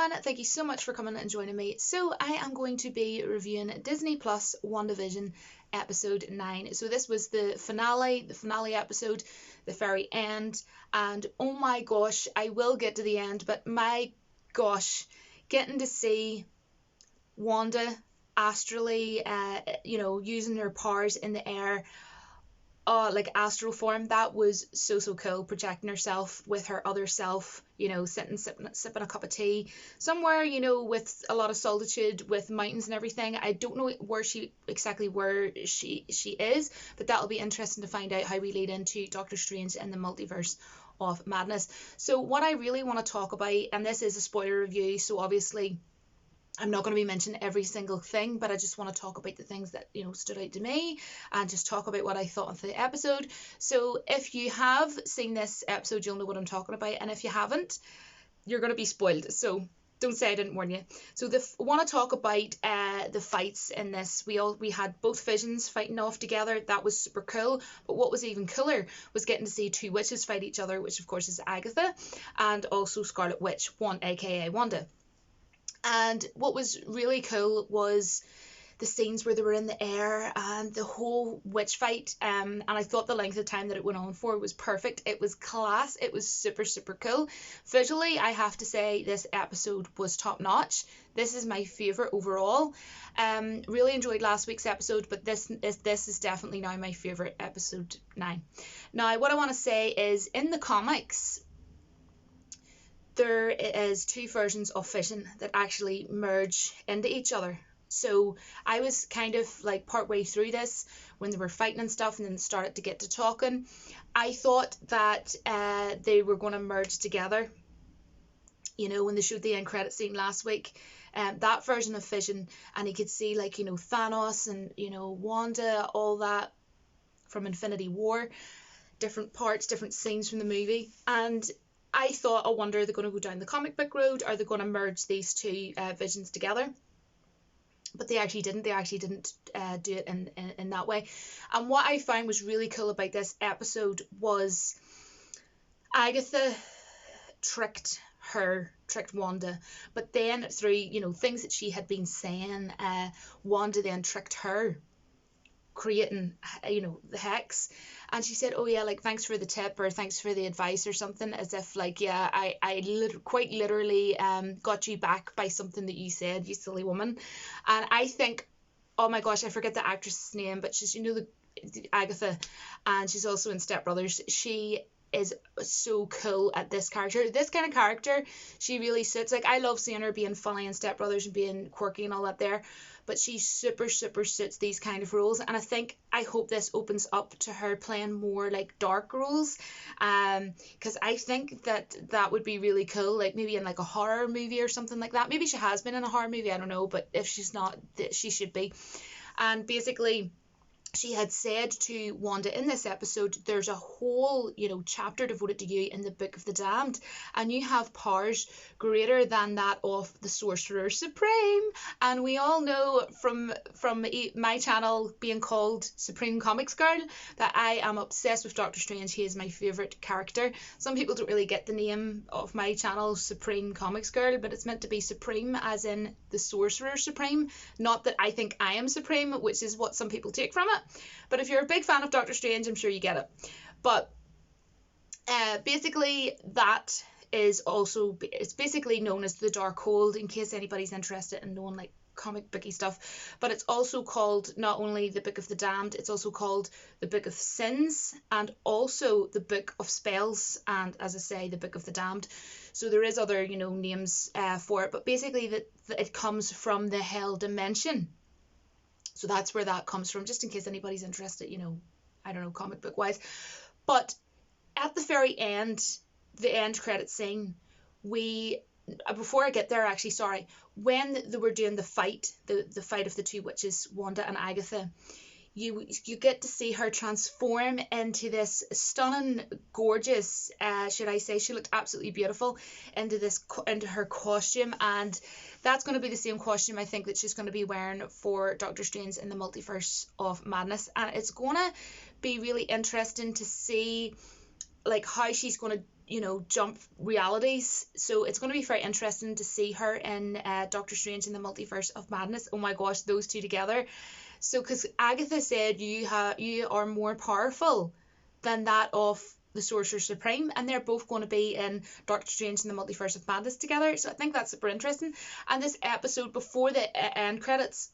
everyone, thank you so much for coming and joining me. So I am going to be reviewing Disney Plus WandaVision episode 9. So this was the finale episode, the very end, and oh my gosh, I will get to the end, but my gosh, getting to see Wanda astrally, using her powers in the air, like astral form, that was so cool. Projecting herself with her other self, sitting sipping a cup of tea somewhere, with a lot of solitude, with mountains and everything. I don't know where she is, but that'll be interesting to find out how we lead into Doctor Strange and the Multiverse of Madness. So what I really want to talk about, and this is a spoiler review, so obviously I'm not going to be mentioning every single thing, but I just want to talk about the things that, stood out to me and just talk about what I thought of the episode. So if you have seen this episode, you'll know what I'm talking about. And if you haven't, you're going to be spoiled. So don't say I didn't warn you. So I want to talk about the fights in this. We had both visions fighting off together. That was super cool. But what was even cooler was getting to see two witches fight each other, which of course is Agatha and also Scarlet Witch, aka Wanda. And what was really cool was the scenes where they were in the air and the whole witch fight. And I thought the length of time that it went on for was perfect. It was class. It was super cool. Visually, I have to say this episode was top notch. This is my favourite overall. Really enjoyed last week's episode, but this is definitely now my favourite, episode 9. Now, what I want to say is, in the comics, there is two versions of Vision that actually merge into each other. So I was kind of like part way through this when they were fighting and stuff, and then started to get to talking. I thought that they were going to merge together. When they showed the end credit scene last week, that version of Vision, and you could see Thanos and Wanda, all that from Infinity War, different parts, different scenes from the movie, and I thought, I wonder, are they going to go down the comic book road? Are they going to merge these two visions together? But they actually didn't. They actually didn't do it in that way. And what I found was really cool about this episode was Agatha tricked Wanda, but then through things that she had been saying, Wanda then tricked her, creating the hex. And she said, oh yeah, thanks for the tip, or thanks for the advice, or something, as if I quite literally got you back by something that you said, you silly woman. And I think, oh my gosh, I forget the actress's name, but she's the Agatha, and she's also in Step Brothers. She is so cool at this character. This kind of character, she really suits. I love seeing her being funny in Step Brothers and being quirky and all that there, but she super suits these kind of roles. And I hope this opens up to her playing more dark roles, because I think that would be really cool, maybe in a horror movie or something like that. Maybe she has been in a horror movie, I don't know, but if she's not, she should be. And basically, she had said to Wanda in this episode, there's a whole, chapter devoted to you in the Book of the Damned, and you have powers greater than that of the Sorcerer Supreme. And we all know from my channel being called Supreme Comics Girl that I am obsessed with Doctor Strange. He is my favourite character. Some people don't really get the name of my channel Supreme Comics Girl, but it's meant to be Supreme as in the Sorcerer Supreme, not that I think I am Supreme, which is what some people take from it. But if you're a big fan of Doctor Strange, I'm sure you get it. But basically, that is also, it's basically known as the Darkhold, in case anybody's interested in knowing comic booky stuff. But it's also called not only the Book of the Damned, it's also called the Book of Sins, and also the Book of Spells, and as I say, the Book of the Damned. So there is other names for it, but basically that it comes from the Hell Dimension. So that's where that comes from, just in case anybody's interested, I don't know, comic book wise. But at the very end, the end credit scene, before I get there, actually, sorry, when they were doing the fight of the two witches, Wanda and Agatha, you get to see her transform into this stunning, gorgeous, should I say, she looked absolutely beautiful into her costume, and that's going to be the same costume I think that she's going to be wearing for Doctor Strange in the Multiverse of Madness. And it's going to be really interesting to see how she's going to jump realities. So it's going to be very interesting to see her in Doctor Strange in the Multiverse of Madness. Oh my gosh, those two together. So because Agatha said you are more powerful than that of the Sorcerer Supreme, and they're both going to be in Doctor Strange in the Multiverse of Madness together. So I think that's super interesting. And this episode before the end credits,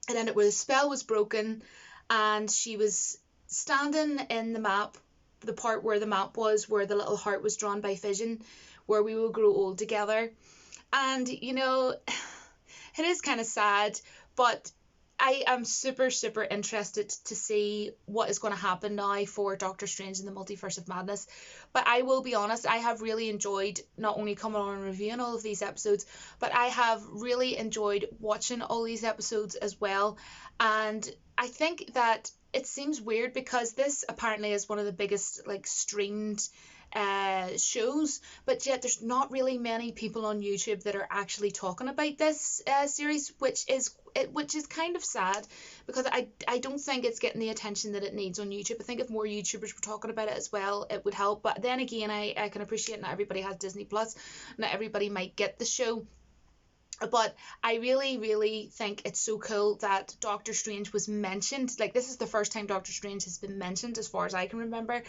it ended where the spell was broken, and she was standing in the map, the part where the map was, where the little heart was drawn by Vision, where we will grow old together. And it is kind of sad, but I am super, super interested to see what is going to happen now for Doctor Strange in the Multiverse of Madness. But I will be honest, I have really enjoyed not only coming on and reviewing all of these episodes, but I have really enjoyed watching all these episodes as well. And I think that it seems weird because this apparently is one of the biggest streamed shows, but yet there's not really many people on YouTube that are actually talking about this series, which is kind of sad, because I don't think it's getting the attention that it needs on YouTube. I think if more YouTubers were talking about it as well, it would help. But then again, I can appreciate not everybody has Disney Plus, not everybody might get the show. But I really, really think it's so cool that Doctor Strange was mentioned. This is the first time Doctor Strange has been mentioned, as far as I can remember,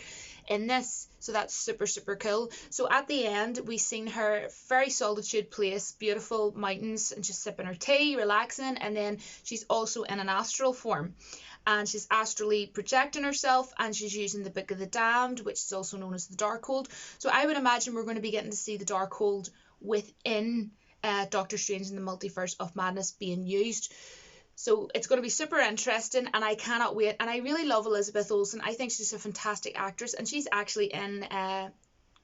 in this. So that's super, super cool. So at the end, we seen her very solitude place, beautiful mountains, and just sipping her tea, relaxing. And then she's also in an astral form. And she's astrally projecting herself, and she's using the Book of the Damned, which is also known as the Darkhold. So I would imagine we're going to be getting to see the Darkhold within Doctor Strange in the Multiverse of Madness being used. So it's going to be super interesting, and I cannot wait. And I really love Elizabeth Olsen. I think she's a fantastic actress, and she's actually in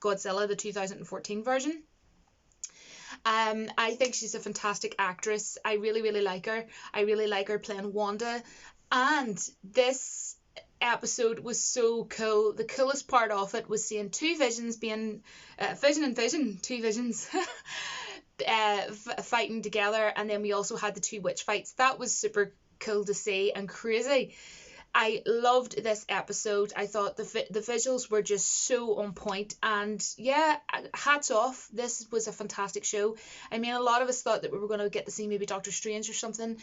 Godzilla, the 2014 version. I think she's a fantastic actress. I really, really like her. I really like her playing Wanda. And this episode was so cool. The coolest part of it was seeing two visions being two visions fighting together, and then we also had the two witch fights. That was super cool to see and crazy. I loved this episode. I thought the visuals were just so on point, and yeah, hats off. This was a fantastic show. I mean, a lot of us thought that we were going to get to see maybe Doctor Strange or something,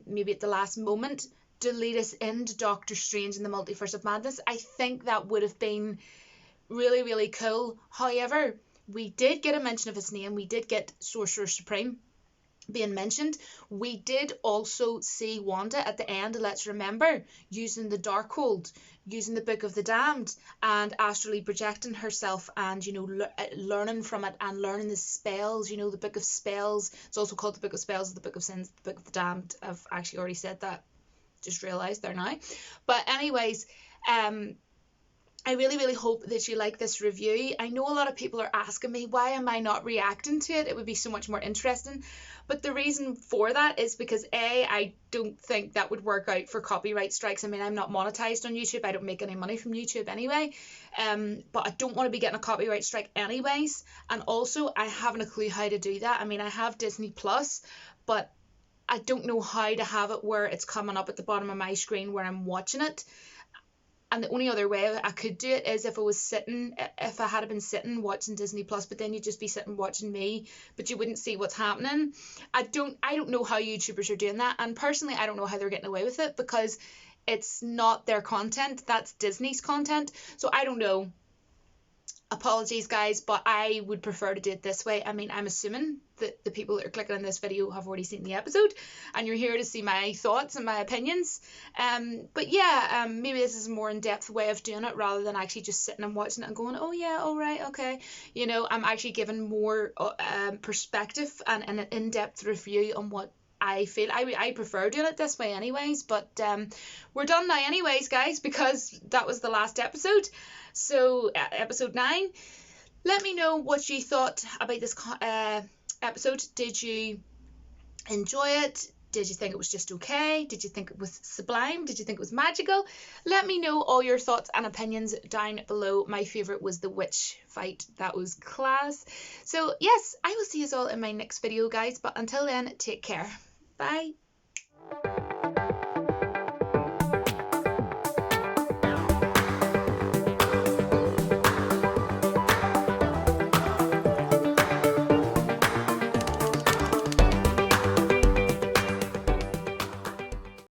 maybe at the last moment, to lead us into Doctor Strange in the Multiverse of Madness. I think that would have been really, really cool. However, we did get a mention of his name. We did get Sorcerer Supreme being mentioned. We did also see Wanda at the end, let's remember, using the Darkhold, using the Book of the Damned, and astrally projecting herself, and learning from it and learning the spells. The Book of Spells. It's also called the Book of Spells, the Book of Sins, the Book of the Damned. I've actually already said that. Just realised there now. But anyways, I really, really hope that you like this review. I know a lot of people are asking me, why am I not reacting to it? It would be so much more interesting. But the reason for that is because I don't think that would work out for copyright strikes. I mean, I'm not monetized on YouTube. I don't make any money from YouTube anyway. But I don't want to be getting a copyright strike anyways. And also, I haven't a clue how to do that. I mean, I have Disney Plus, but I don't know how to have it where it's coming up at the bottom of my screen where I'm watching it. And the only other way I could do it is if I had been sitting watching Disney Plus, but then you'd just be sitting watching me, but you wouldn't see what's happening. I don't know how YouTubers are doing that, and personally I don't know how they're getting away with it, because it's not their content, that's Disney's content. So I don't know. Apologies guys, but I would prefer to do it this way. I mean, I'm assuming that the people that are clicking on this video have already seen the episode, and you're here to see my thoughts and my opinions. But yeah, maybe this is a more in-depth way of doing it, rather than actually just sitting and watching it and going, oh yeah, all right, okay. I'm actually giving more perspective and an in-depth review on what I feel. I prefer doing it this way anyways, but we're done now anyways guys, because that was the last episode. So episode 9. Let me know what you thought about this episode. Did you enjoy it? Did you think it was just okay? Did you think it was sublime? Did you think it was magical? Let me know all your thoughts and opinions down below. My favourite was the witch fight. That was class. So yes, I will see you all in my next video guys, but until then, take care. Bye.